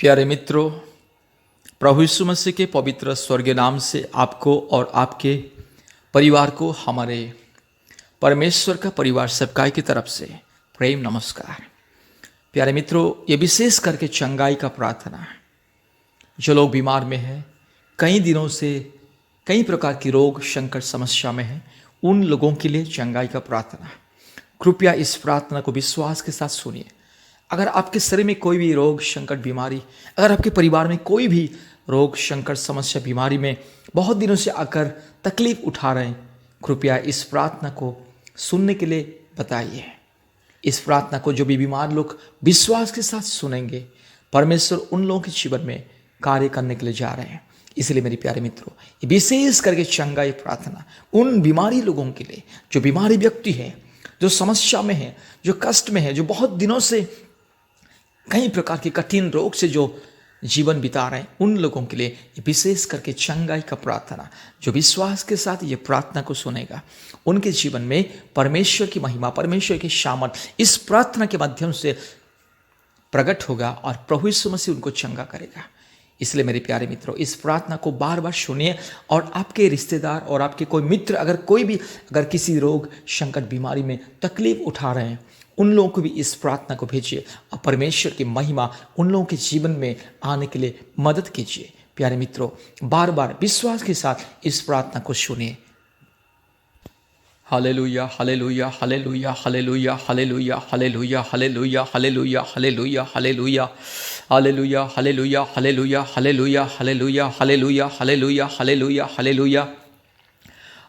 प्यारे मित्रों, प्रभु यीशु मसीह के पवित्र स्वर्गीय नाम से आपको और आपके परिवार को हमारे परमेश्वर का परिवार सबकाई की तरफ से प्रेम नमस्कार। प्यारे मित्रों, ये विशेष करके चंगाई का प्रार्थना है। जो लोग बीमार में हैं, कई दिनों से कई प्रकार की रोग संकट समस्या में हैं, उन लोगों के लिए चंगाई का प्रार्थना है। कृपया इस प्रार्थना को विश्वास के साथ सुनिए। अगर आपके शरीर में कोई भी रोग संकट बीमारी, अगर आपके परिवार में कोई भी रोग संकट समस्या बीमारी में बहुत दिनों से आकर तकलीफ उठा रहे हैं, कृपया इस प्रार्थना को सुनने के लिए बताइए। इस प्रार्थना को जो भी बीमार लोग विश्वास के साथ सुनेंगे, परमेश्वर उन लोगों के जीवन में कार्य करने के लिए जा रहे हैं। इसलिए मेरे प्यारे मित्रों, विशेष करके चंगाई प्रार्थना उन बीमारी लोगों के लिए, जो बीमारी व्यक्ति है, जो समस्या में है, जो कष्ट में है, जो बहुत दिनों से कई प्रकार के कठिन रोग से जो जीवन बिता रहे हैं, उन लोगों के लिए विशेष करके चंगाई का प्रार्थना। जो विश्वास के साथ ये प्रार्थना को सुनेगा, उनके जीवन में परमेश्वर की महिमा, परमेश्वर की सामर्थ इस प्रार्थना के माध्यम से प्रकट होगा और प्रभु यीशु मसीह उनको चंगा करेगा। इसलिए मेरे प्यारे मित्रों, इस प्रार्थना को बार बार सुनिए और आपके रिश्तेदार और आपके कोई मित्र अगर किसी रोग संकट बीमारी में तकलीफ उठा रहे हैं, उन लोगों को भी इस प्रार्थना को भेजिए और परमेश्वर की महिमा उन लोगों के जीवन में आने के लिए मदद कीजिए। प्यारे मित्रों, बार बार विश्वास के साथ इस प्रार्थना को सुनिए। Hallelujah, hallelujah, hallelujah, hallelujah, hallelujah, hallelujah, hallelujah, hallelujah, hallelujah, hallelujah, hallelujah, hallelujah, hallelujah, hallelujah, hallelujah, hallelujah, hallelujah, hallelujah, hallelujah.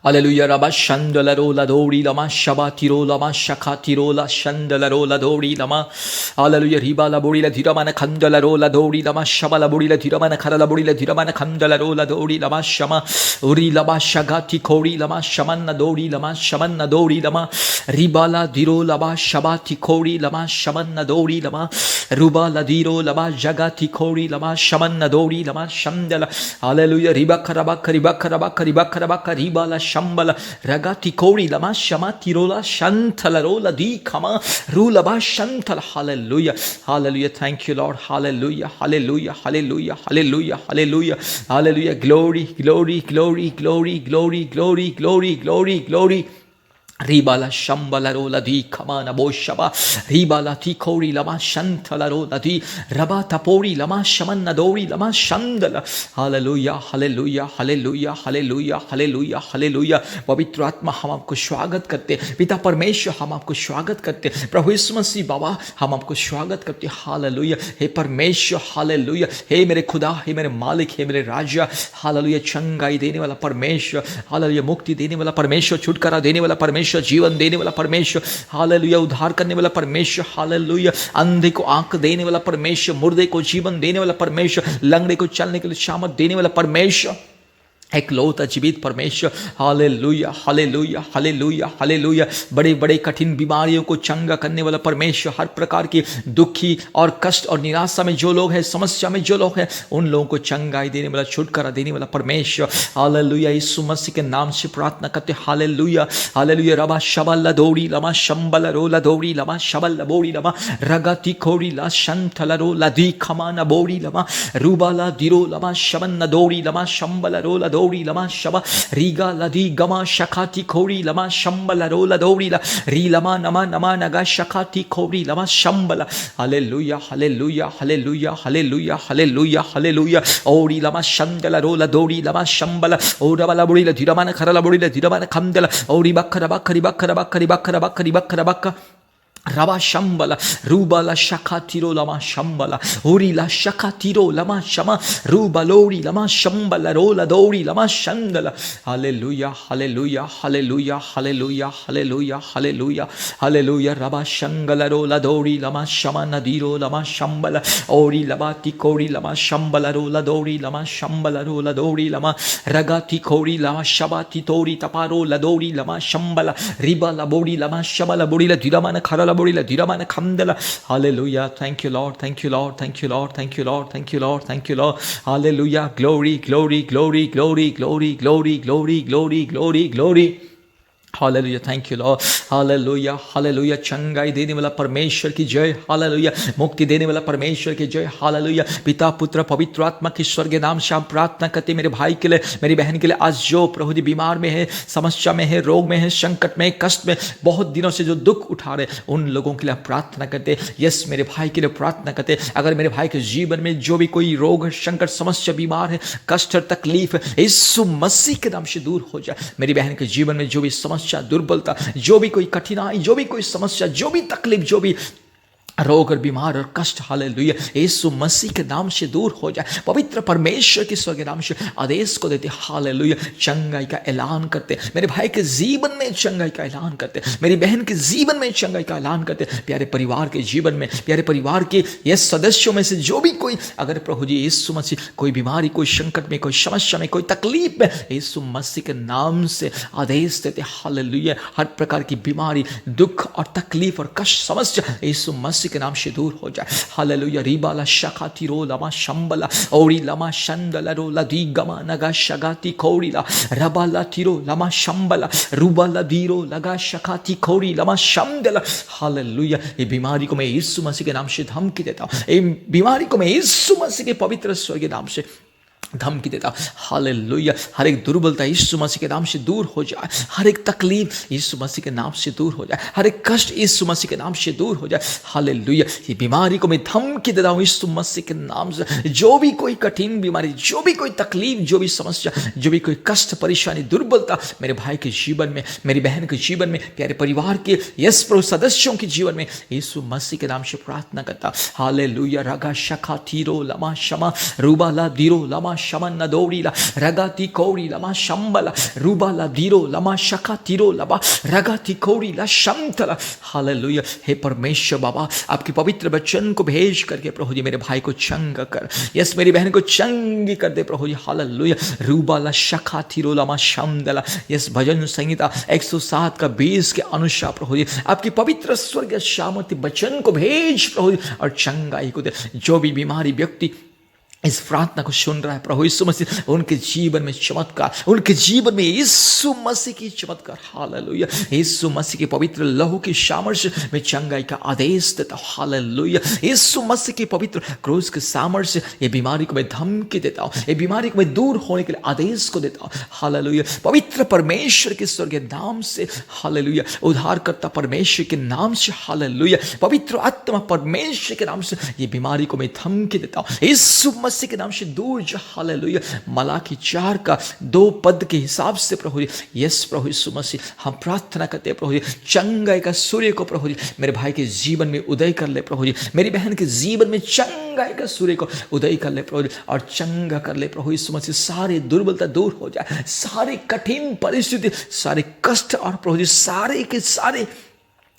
Hallelujah, Rabba Shandala Rola Dori Lama Shabati Lama Shakati Rola Shandala Rola Dori Lama. Hallelujah, Riba La Borila Diramana Kandala Rola Dori Lama Shabala Borila Diramana Karala Borila Diramana Kandala Rola Dori Lama Shama Uri Lama Shagati Kori Lama Shamanna Dori Lama Shamanna Dori Lama Ribala Diro Lama Shabati Kori Lama Shamanna Dori Lama Ruba La Diro Lama Jagati Kori Lama Shamanna Dori Lama Shandala. Hallelujah, Riba Karabaka Riba Karabaka Riba Karabaka Riba La Shambala Ragati Kori Lama Shamati Rola Shantala Rola Di Kama Rulaba Shantala. Hallelujah, hallelujah, thank you Lord, hallelujah, hallelujah, hallelujah, hallelujah, hallelujah, hallelujah, glory, glory, glory, glory, glory, glory, glory, glory, glory. Ribala Shambala Rola Di Kamana Boshaba Ribala Tikori Lama Shantala Rola Di Rabata Pori Lama Shamanna Dori Lama Shandala. Hallelujah, hallelujah, hallelujah, hallelujah, hallelujah, hallelujah. पवित्र आत्मा, हम आपको स्वागत करते, पिता परमेश्वर हम आपको स्वागत करते, प्रभु यीशु मसीह बाबा हम आपको स्वागत करते। हालेलुया, हे परमेश्वर, हालेलुया, हे मेरे खुदा, हे मेरे मालिक, हे मेरे राजा, हालेलुया, चंगाई देने वाला परमेश्वर, हालेलुया, मुक्ति देने वाला परमेश्वर, छुटकारा देने वाला परमेश्वर, जीवन देने वाला परमेश्वर, हालेलुया, उद्धार करने वाला परमेश्वर, हालेलुया, अंधे को आंख देने वाला परमेश्वर, मुर्दे को जीवन देने वाला परमेश्वर, लंगड़े को चलने के लिए सामर्थ देने वाला परमेश्वर, एक लौता जीवित परमेश्वर। हालेलुया, हालेलुया, हालेलुया, हालेलुया, बड़े बड़े कठिन बीमारियों को चंगा करने वाला परमेश्वर, हर प्रकार की दुखी और कष्ट और निराशा में जो लोग हैं, समस्या में जो लोग हैं, उन लोगों को चंगाई देने वाला, छुटकारा देने वाला परमेश्वर। हालेलुया, यीशु मसीह के नाम से प्रार्थना करते। हालेलुया, हालेलुया, रबा शबल दौड़ी लमा शंबल रोला दौड़ी लमा शबल बोड़ी लमा रगति खोड़ी ला शंथल रोला दी खमाना बोड़ी लमा रूबाला दिरो लमा शबन दौड़ी लमा शंबल रोला दौड़ी लमा शबा रीगा लदी गमा शखाती खोड़ी लमा शंबल रोला दौड़ी ला री लमा नमा नमा नगा शखाती खोड़ी लमा शंबल। Hallelujah, hallelujah, hallelujah, hallelujah, hallelujah, hallelujah, ओड़ी लमा शंदल रोला दौड़ी लमा शंबल ओरा वाला बुड़ी ला धीरमान खरला बुड़ी ला धीरमान खंदल ओड़ी बखरा बखरी बखरा बखरी बखरा बखरी बखरा बखरा Raba Shambala, Rubala Shakatiro Lama Shambala, Urila Shakatiro Lama Shama, Rubalori Lama Shambala, Rola Dori Lama Shandala. Hallelujah, hallelujah, hallelujah, hallelujah, hallelujah, hallelujah, hallelujah, Raba Shangala Rola Dori Lama Shama Nadiro Lama Shambala, Ori Labati Kori Lama Shambala Rola Dori Lama Shambala Rola Dori Lama Ragati Kori Lama Shabati Tori Taparo La Dori Lama Shambala, Riba La Bori Lama Shabala Bori La Diramana Karala. Hallelujah, thank you Lord, thank you Lord, thank you Lord, thank you Lord, thank you Lord, thank you Lord. Hallelujah, glory, glory, glory, glory, glory, glory, glory, glory, glory, glory. Hallelujah, thank you Lord. Hallelujah, hallelujah, चंगाई देने वाला परमेश्वर की जय। Hallelujah, मुक्ति देने वाला परमेश्वर की जय। हालेलुया, पिता पुत्र पवित्र आत्मा की स्वर्गीय नाम से हम प्रार्थना करते मेरे भाई के लिए, मेरी बहन के लिए, आज जो प्रभु जी बीमार में है, समस्या में है, रोग में है, संकट में, कष्ट में, बहुत दिनों से जो दुख उठा रहे, उन लोगों के लिए प्रार्थना करते। यस, मेरे भाई के लिए प्रार्थना करते। अगर मेरे भाई के जीवन में जो भी कोई रोग, संकट, समस्या, बीमार है, कष्ट और तकलीफ है, यीशु मसीह के नाम से दूर हो जाए। मेरी बहन के जीवन में जो भी समस्या, दुर्बलता, जो भी कोई कठिनाई, जो भी कोई समस्या, जो भी तकलीफ, जो भी रोग और बीमार और कष्ट, हालेलुया, यीशु मसीह के नाम से दूर हो जाए। पवित्र परमेश्वर के स्वर्गीय नाम से आदेश को देते, हालेलुया, चंगाई का ऐलान करते। मेरे भाई के जीवन में चंगाई का ऐलान करते, मेरी बहन के जीवन में चंगाई का ऐलान करते, प्यारे परिवार के जीवन में, प्यारे परिवार के ये सदस्यों में से जो भी कोई, अगर प्रभु जी यीशु मसीह कोई बीमारी, कोई संकट में, कोई समस्या में, कोई तकलीफ में, यीशु मसीह के नाम से आदेश देते, हालेलुया, हर प्रकार की बीमारी, दुख और तकलीफ और कष्ट, समस्या यीशु मसीह के नाम से दूर हो जाए। हालेलुया, रिबाला शखाती रो लमा शंबला ओरी लमा शंदला रो लदी गमा नगा शगाती खोरीला रबाला तिरो लमा शंबला रुबाला दीरो लगा शखाती खोरी लमा शंदला। हालेलुया, ये बीमारी को मैं यीशु मसीह के नाम से धमकी देता हूँ। ये बीमारी को मैं यीशु मसीह के पवित्र स्वर्गीय नाम से धमकी देता। हालेलुया, हर एक दुर्बलता यीशु मसीह के नाम से दूर हो जाए, हर एक तकलीफ यीशु मसीह के नाम से दूर हो जाए, हर एक कष्ट यीशु मसीह के नाम से दूर हो जाए। हालेलुया, ये बीमारी को मैं धमकी देता हूँ यीशु मसीह के नाम से। जो भी कोई कठिन बीमारी, जो भी कोई तकलीफ, जो भी समस्या, जो भी कोई कष्ट, परेशानी, दुर्बलता मेरे भाई के जीवन में, मेरी बहन के जीवन में, प्यारे परिवार के यस प्रभु सदस्यों के जीवन में, यीशु मसीह के नाम से प्रार्थना करता। हालेलुया, रगा शखा थीरो लमा शमा रूबाला दीरो लमा शमन नदोरीला रगाती कौरी लमा शंबला रूबाला दीरो लमा शखा तीरो लबा रगाती कौरी ला शमतला। हालेलुया, हे परमेश्वर बाबा, आपके पवित्र वचन को भेज करके प्रभु जी मेरे भाई को चंग कर, यस मेरी बहन को चंगी कर दे प्रभु जी। हालेलुया, रूबाला शखा तीरो लमा शमदला। यस भजन संहिता 107 का 20 के अनुसार प्रभु जी आपकी पवित्र स्वर्गीय शामति वचन को भेज प्रभु जी और चंगाई को दे। जो भी बीमारी व्यक्ति इस प्रार्थना को सुन रहा है प्रभु यीशु मसीह, उनके जीवन में चमत्कार, उनके जीवन में यीशु मसीह की चमत्कार। हालेलुया, यीशु मसीह के पवित्र लहू की सामर्थ्य में चंगाई का आदेश देता हूं। हालेलुया, यीशु मसीह के पवित्र क्रूस के सामर्थ्य ये बीमारी को मैं धमकी देता हूं, ये बीमारी को मैं दूर होने के लिए आदेश को देता हूं। हालेलुया, पवित्र परमेश्वर के स्वर्गीय नाम से, हालेलुया, उद्धारकर्ता परमेश्वर के नाम से, हालेलुया, पवित्र आत्मा परमेश्वर के नाम से ये बीमारी को मैं धमकी देता हूं। यीशु मसीह के नाम से दूर जा। हालेलुया, मलाकी 4 का 2 पद के हिसाब से प्रभु जी, यस प्रभु यीशु मसीह हम प्रार्थना करते हैं प्रभु जी, चंगाई का सूर्य को प्रभु जी मेरे भाई के जीवन में उदय कर ले प्रभु जी, मेरी बहन के जीवन में चंगाई का सूर्य को उदय कर ले प्रभु जी और चंगा कर ले प्रभु यीशु मसीह। सारे दुर्बलता दूर हो जाए, सारे कठिन परिस्थिति, सारे कष्ट और प्रभु जी सारे के सारे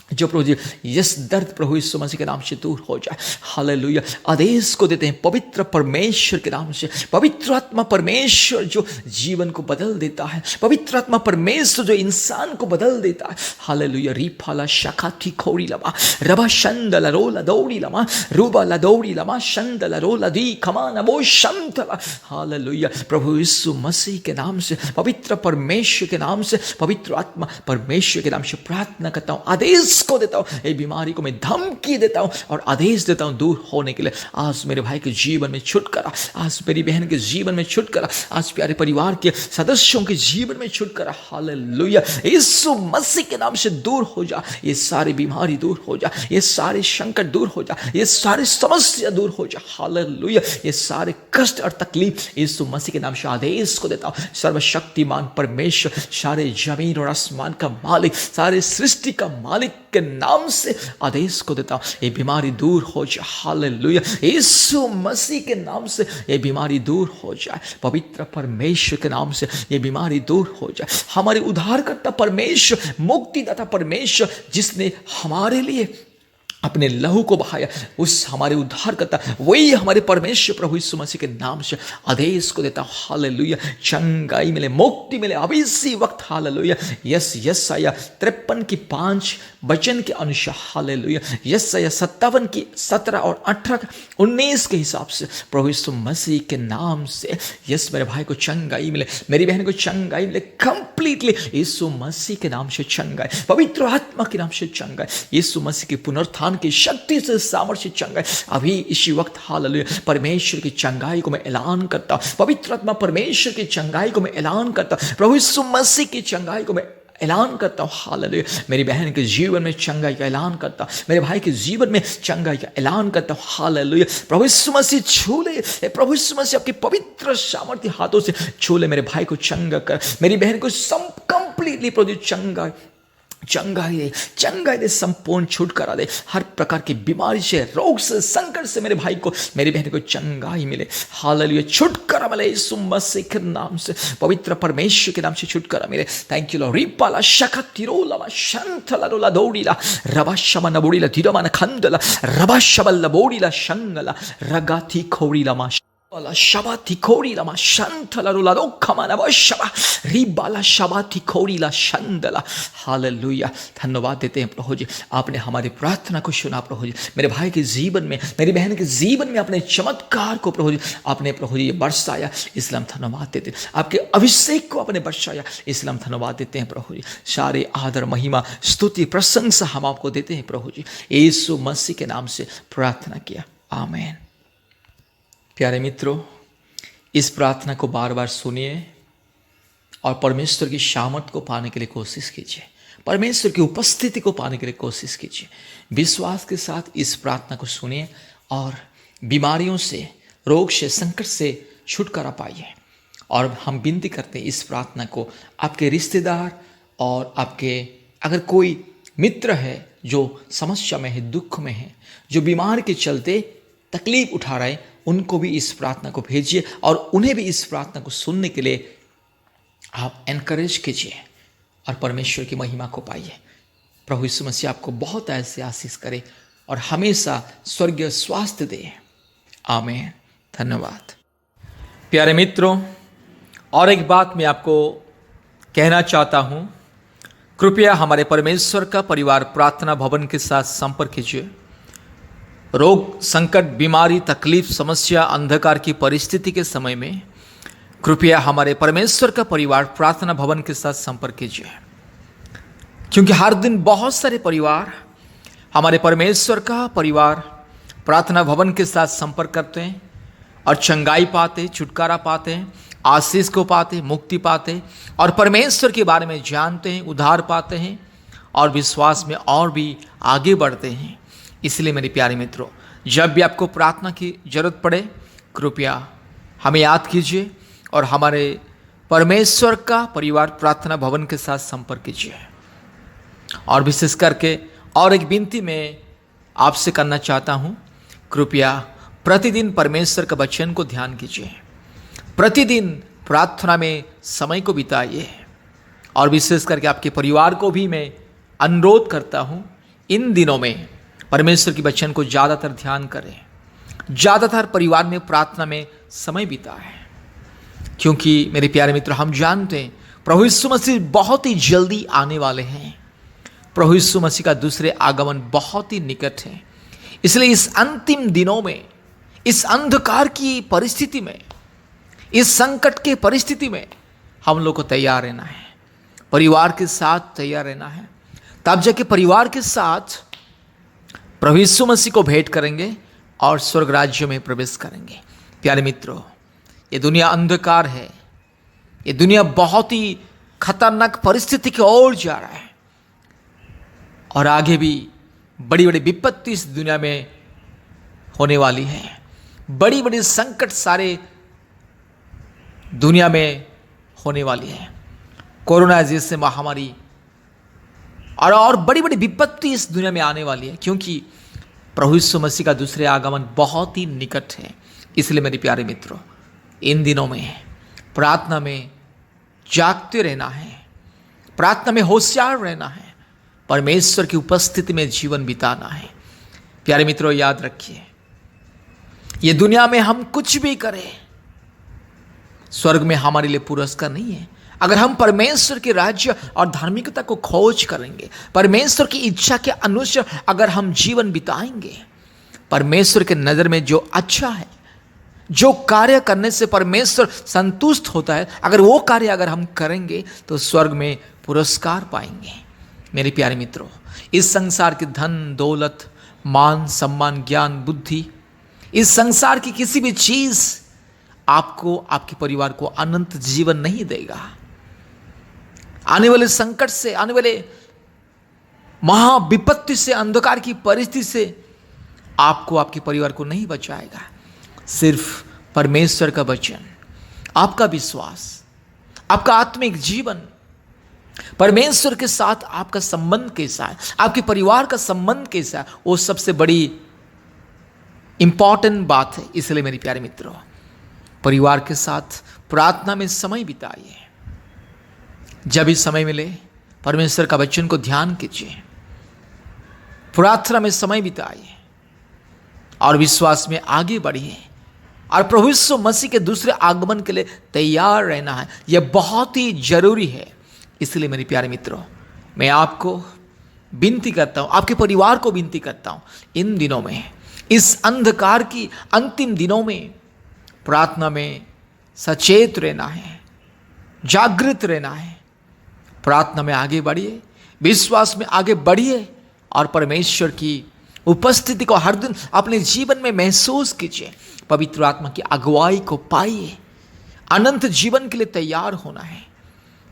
जो प्रभु जी यस दर्द प्रभु यीशु मसीह के नाम से दूर हो जाए। हालेलुया, आदेश को देते हैं पवित्र परमेश्वर के नाम से। पवित्र आत्मा परमेश्वर जो जीवन को बदल देता है, पवित्र आत्मा परमेश्वर जो इंसान को बदल देता है। हालेलुया, रिफाला शखाती खोरी लमा रबा शंदला रोला दौड़ी लमा रूबा ला दौड़ी लमा शंदला रोला दी खमाना वो शंतला। हालेलुया, प्रभु यीशु मसीह के नाम से, पवित्र परमेश्वर के नाम से, पवित्र आत्मा परमेश्वर के नाम से प्रार्थना करता हूँ, आदेश को देता हूं, ये बीमारी को मैं धमकी देता हूं और आदेश देता हूं दूर होने के लिए। आज मेरे भाई के जीवन में छुटकारा, आज मेरी बहन के जीवन में छुटकारा, आज प्यारे परिवार के सदस्यों के जीवन में छुटकारा। हालेलुया, यीशु मसीह के नाम से दूर हो जा, ये सारी बीमारी दूर हो जा, ये सारे संकट दूर हो जा, ये सारी समस्या दूर हो जा। हालेलुया, ये सारे कष्ट और तकलीफ यीशु मसीह के नाम से आदेश को देता हूं। सर्वशक्तिमान परमेश्वर, सारे जमीन और आसमान का मालिक, सारे सृष्टि का मालिक के नाम से आदेश को देता हूं, ये बीमारी दूर हो जाए। हालेलुया, यीशु मसीह के नाम से ये बीमारी दूर हो जाए। पवित्र परमेश्वर के नाम से ये बीमारी दूर हो जाए। हमारे उद्धारकर्ता परमेश्वर, मुक्तिदाता परमेश्वर, जिसने हमारे लिए अपने लहू को बहाया, उस हमारे उद्धार करता, वही हमारे परमेश्वर प्रभु यीशु मसीह के नाम से आदेश को देता। हालेलुया, चंगाई मिले, मुक्ति मिले अभी इसी वक्त। हालेलुया, यस यसाया 53 की 5 वचन के अनुसार। हालेलुया, यसाया 57 की 17 और 18 19 के हिसाब से प्रभु यीशु मसीह के नाम से यस मेरे भाई को चंगाई मिले, मेरी बहन को चंगाई मिले कंप्लीटली यीशु मसीह के नाम से चंगाई, पवित्र आत्मा के नाम से चंगाई, यीशु मसीह की पुनरुत्थान की शक्ति से सामर्थ्य चंगाई अभी इसी वक्त। हालेलुया, परमेश्वर की चंगाई को मैं ऐलान करता, पवित्र आत्मा परमेश्वर की चंगाई को मैं ऐलान करता, प्रभु यीशु मसीह की चंगाई को मैं ऐलान करता हूँ। हालेलुया, मेरी बहन के जीवन में चंगाई का ऐलान करता, मेरे भाई के जीवन में चंगाई का ऐलान करता हूँ। हालेलुया, प्रभु यीशु मसीह छू ले, प्रभु यीशु मसीह आपके पवित्र सामर्थ्य हाथों से छू ले, मेरे भाई को चंगा कर, मेरी बहन को कंप्लीटली प्रभु चंगाई दे, संपूर्ण छुटकारा दे, हर प्रकार की बीमारी से, रोग से, संकट से मेरे भाई को, मेरी बहन को चंगाई मिले। हालेलुया, छुटकारा मिले यीशु मसीह के नाम से, पवित्र परमेश्वर के नाम से छुटकारा मिले। Thank you Lord. रिपाला शकतिरोला शंथला रोला दौड़ीला रबा शमन बोड़ीला धीरमान खंदला रबा शबल बोड़ीला शंगला रगाथी खोड़ीला मा शबाथी खोड़ीला मा शंथला रोला रोखमाना वशबा रिबाला शबाथी खोड़ीला शंदला। हालेलुया, धन्यवाद देते हैं प्रभु जी, आपने हमारी प्रार्थना को सुना प्रभु जी, मेरे भाई के जीवन में, मेरी बहन के जीवन में अपने चमत्कार को प्रभु जी आपने प्रभु जी बरसाया, इसलिए हम धन्यवाद देते हैं। आपके अभिषेक को आपने बरसाया, इसलिए हम धन्यवाद देते हैं प्रभु जी। सारे आदर महिमा स्तुति प्रशंसा हम आपको देते हैं प्रभु जी, यीशु मसीह के नाम से प्रार्थना किया, आमीन। प्यारे मित्रों, इस प्रार्थना को बार बार सुनिए और परमेश्वर की शामत को पाने के लिए कोशिश कीजिए, परमेश्वर की उपस्थिति को पाने के लिए कोशिश कीजिए। विश्वास के साथ इस प्रार्थना को सुनिए और बीमारियों से, रोग से, संकट से छुटकारा पाइए। और हम विनती करते हैं इस प्रार्थना को आपके रिश्तेदार और आपके अगर कोई मित्र है जो समस्या में है, दुख में है, जो बीमार के चलते तकलीफ उठा रहे, उनको भी इस प्रार्थना को भेजिए और उन्हें भी इस प्रार्थना को सुनने के लिए आप एनकरेज कीजिए और परमेश्वर की महिमा को पाइए। प्रभु यीशु मसीह आपको बहुत ऐसे आशीष करे और हमेशा स्वर्गीय स्वास्थ्य दे, आमीन। धन्यवाद। प्यारे मित्रों, और एक बात मैं आपको कहना चाहता हूँ, कृपया हमारे परमेश्वर का परिवार प्रार्थना भवन के साथ संपर्क कीजिए। रोग, संकट, बीमारी, तकलीफ, समस्या, अंधकार की परिस्थिति के समय में कृपया हमारे परमेश्वर का परिवार प्रार्थना भवन के साथ संपर्क कीजिए, क्योंकि हर दिन बहुत सारे परिवार हमारे परमेश्वर का परिवार प्रार्थना भवन के साथ संपर्क करते हैं और चंगाई पाते, छुटकारा पाते, आशीष को पाते, मुक्ति पाते और परमेश्वर के बारे में जानते हैं, उद्धार पाते हैं और विश्वास में और भी आगे बढ़ते हैं। इसलिए मेरे प्यारे मित्रों, जब भी आपको प्रार्थना की जरूरत पड़े, कृपया हमें याद कीजिए और हमारे परमेश्वर का परिवार प्रार्थना भवन के साथ संपर्क कीजिए। और विशेष करके और एक विनती मैं आपसे करना चाहता हूँ, कृपया प्रतिदिन परमेश्वर का वचन को ध्यान कीजिए, प्रतिदिन प्रार्थना में समय को बिताइए। और विशेष करके आपके परिवार को भी मैं अनुरोध करता हूँ, इन दिनों में परमेश्वर की वचन को ज़्यादातर ध्यान करें, ज़्यादातर परिवार में प्रार्थना में समय बिताएं, क्योंकि मेरे प्यारे मित्र, हम जानते हैं प्रभु यीशु मसीह बहुत ही जल्दी आने वाले हैं। प्रभु यीशु मसीह का दूसरे आगमन बहुत ही निकट है। इसलिए इस अंतिम दिनों में, इस अंधकार की परिस्थिति में, इस संकट के परिस्थिति में हम लोग को तैयार रहना है, परिवार के साथ तैयार रहना है। तब जाके परिवार के साथ प्रभु यीशु मसीह को भेंट करेंगे और स्वर्ग राज्य में प्रवेश करेंगे। प्यारे मित्रों, ये दुनिया अंधकार है, ये दुनिया बहुत ही खतरनाक परिस्थिति की ओर जा रहा है और आगे भी बड़ी बड़ी विपत्ति इस दुनिया में होने वाली है। बड़ी बड़ी संकट सारे दुनिया में होने वाली है। कोरोना जैसे महामारी और बड़ी बड़ी विपत्ति इस दुनिया में आने वाली है, क्योंकि प्रभु यीशु मसीह का दूसरे आगमन बहुत ही निकट है। इसलिए मेरे प्यारे मित्रों, इन दिनों में प्रार्थना में जागते रहना है, प्रार्थना में होशियार रहना है, परमेश्वर की उपस्थिति में जीवन बिताना है। प्यारे मित्रों, याद रखिए, ये दुनिया में हम कुछ भी करें, स्वर्ग में हमारे लिए पुरस्कार नहीं है। अगर हम परमेश्वर के राज्य और धार्मिकता को खोज करेंगे, परमेश्वर की इच्छा के अनुसार अगर हम जीवन बिताएंगे, परमेश्वर के नज़र में जो अच्छा है, जो कार्य करने से परमेश्वर संतुष्ट होता है, अगर वो कार्य अगर हम करेंगे तो स्वर्ग में पुरस्कार पाएंगे। मेरे प्यारे मित्रों, इस संसार के धन दौलत, मान सम्मान, ज्ञान, बुद्धि, इस संसार की किसी भी चीज आपको, आपके परिवार को अनंत जीवन नहीं देगा। आने वाले संकट से, आने वाले महाविपत्ति से, अंधकार की परिस्थिति से आपको, आपके परिवार को नहीं बचाएगा। सिर्फ परमेश्वर का वचन, आपका विश्वास, आपका आत्मिक जीवन, परमेश्वर के साथ आपका संबंध कैसा है, आपके परिवार का संबंध कैसा है, वो सबसे बड़ी इंपॉर्टेंट बात है। इसलिए मेरे प्यारे मित्रों, परिवार के साथ प्रार्थना में समय बिताइए। जब भी समय मिले परमेश्वर का वचन को ध्यान कीजिए, प्रार्थना में समय बिताइए और विश्वास में आगे बढ़िए और प्रभु यीशु मसीह के दूसरे आगमन के लिए तैयार रहना है। यह बहुत ही जरूरी है। इसलिए मेरे प्यारे मित्रों, मैं आपको विनती करता हूँ, आपके परिवार को विनती करता हूँ, इन दिनों में, इस अंधकार की अंतिम दिनों में प्रार्थना में सचेत रहना है, जागृत रहना है। प्रार्थना में आगे बढ़िए, विश्वास में आगे बढ़िए और परमेश्वर की उपस्थिति को हर दिन अपने जीवन में महसूस कीजिए। पवित्र आत्मा की अगुवाई को पाइए। अनंत जीवन के लिए तैयार होना है।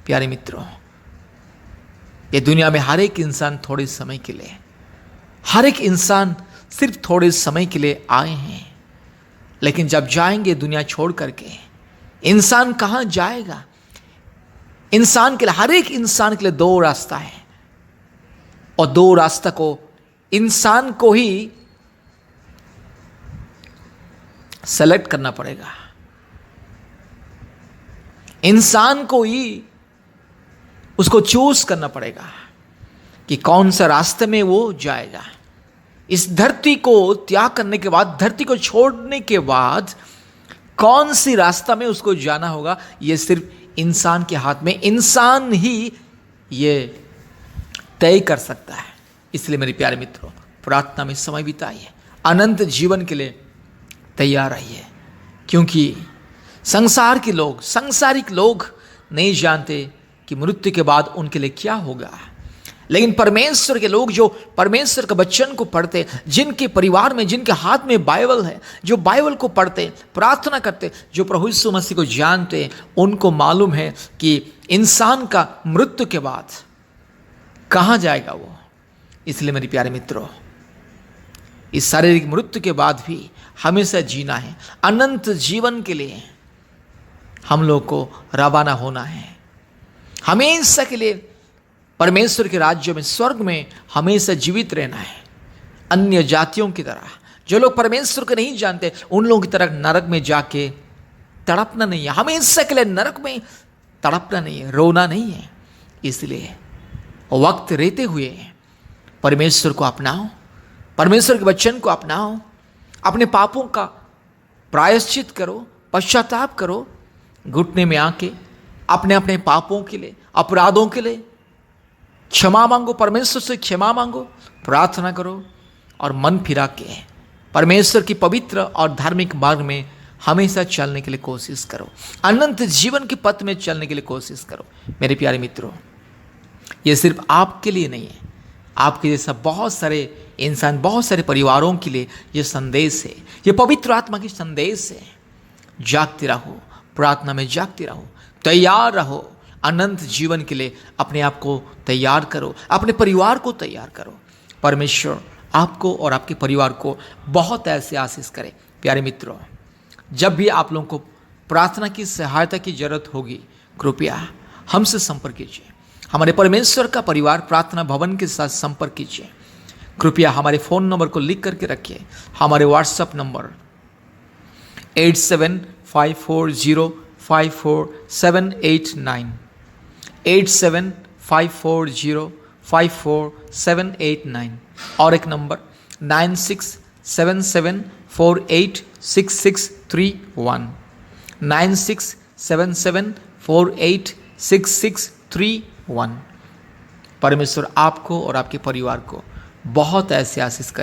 प्यारे मित्रों, ये दुनिया में हर एक इंसान थोड़े समय के लिए, हर एक इंसान सिर्फ थोड़े समय के लिए आए हैं, लेकिन जब जाएंगे दुनिया छोड़ करके, इंसान कहाँ जाएगा? इंसान के लिए, हर एक इंसान के लिए दो रास्ता है और दो रास्ता को इंसान को ही सेलेक्ट करना पड़ेगा। इंसान को ही उसको चूज करना पड़ेगा कि कौन सा रास्ते में वो जाएगा। इस धरती को त्याग करने के बाद, धरती को छोड़ने के बाद कौन सी रास्ता में उसको जाना होगा, ये सिर्फ इंसान के हाथ में, इंसान ही ये तय कर सकता है। इसलिए मेरे प्यारे मित्रों, प्रार्थना में समय बिताइए, अनंत जीवन के लिए तैयार रहिए, क्योंकि संसार के लोग, सांसारिक लोग नहीं जानते कि मृत्यु के बाद उनके लिए क्या होगा। लेकिन परमेश्वर के लोग जो परमेश्वर के वचन को पढ़ते, जिनके परिवार में, जिनके हाथ में बाइबल है, जो बाइबल को पढ़ते, प्रार्थना करते, जो प्रभु यीशु मसीह को जानते, उनको मालूम है कि इंसान का मृत्यु के बाद कहाँ जाएगा वो। इसलिए मेरे प्यारे मित्रों, इस शारीरिक मृत्यु के बाद भी हमेशा जीना है। अनंत जीवन के लिए हम लोग को रवाना होना है। हमेशा के लिए परमेश्वर के राज्य में, स्वर्ग में हमेशा जीवित रहना है। अन्य जातियों की तरह, जो लोग परमेश्वर को नहीं जानते, उन लोगों की तरह नरक में जाके तड़पना नहीं है। हमेशा के लिए नरक में तड़पना नहीं है, रोना नहीं है। इसलिए वक्त रहते हुए परमेश्वर को अपनाओ, परमेश्वर के वचन को अपनाओ, अपने पापों का प्रायश्चित करो, पश्चाताप करो, घुटने में आके अपने अपने पापों के लिए, अपराधों के लिए क्षमा मांगो, परमेश्वर से क्षमा मांगो, प्रार्थना करो और मन फिरा के परमेश्वर की पवित्र और धार्मिक मार्ग में हमेशा चलने के लिए कोशिश करो। अनंत जीवन के पथ में चलने के लिए कोशिश करो। मेरे प्यारे मित्रों, ये सिर्फ आपके लिए नहीं है, आपके जैसा बहुत सारे इंसान, बहुत सारे परिवारों के लिए ये संदेश है, ये पवित्र आत्मा की संदेश है। जागते रहो, प्रार्थना में जागते रहो, तैयार रहो। अनंत जीवन के लिए अपने आप को तैयार करो, अपने परिवार को तैयार करो। परमेश्वर आपको और आपके परिवार को बहुत ऐसे आशीष करे। प्यारे मित्रों, जब भी आप लोगों को प्रार्थना की सहायता की जरूरत होगी, कृपया हमसे संपर्क कीजिए। हमारे परमेश्वर का परिवार प्रार्थना भवन के साथ संपर्क कीजिए। कृपया हमारे फ़ोन नंबर को लिख करके रखिए। हमारे व्हाट्सएप नंबर 8754054789, 8754054789 और एक नंबर 9677486631, 9677486631। परमेश्वर आपको और आपके परिवार को बहुत ऐसे आशीष करे।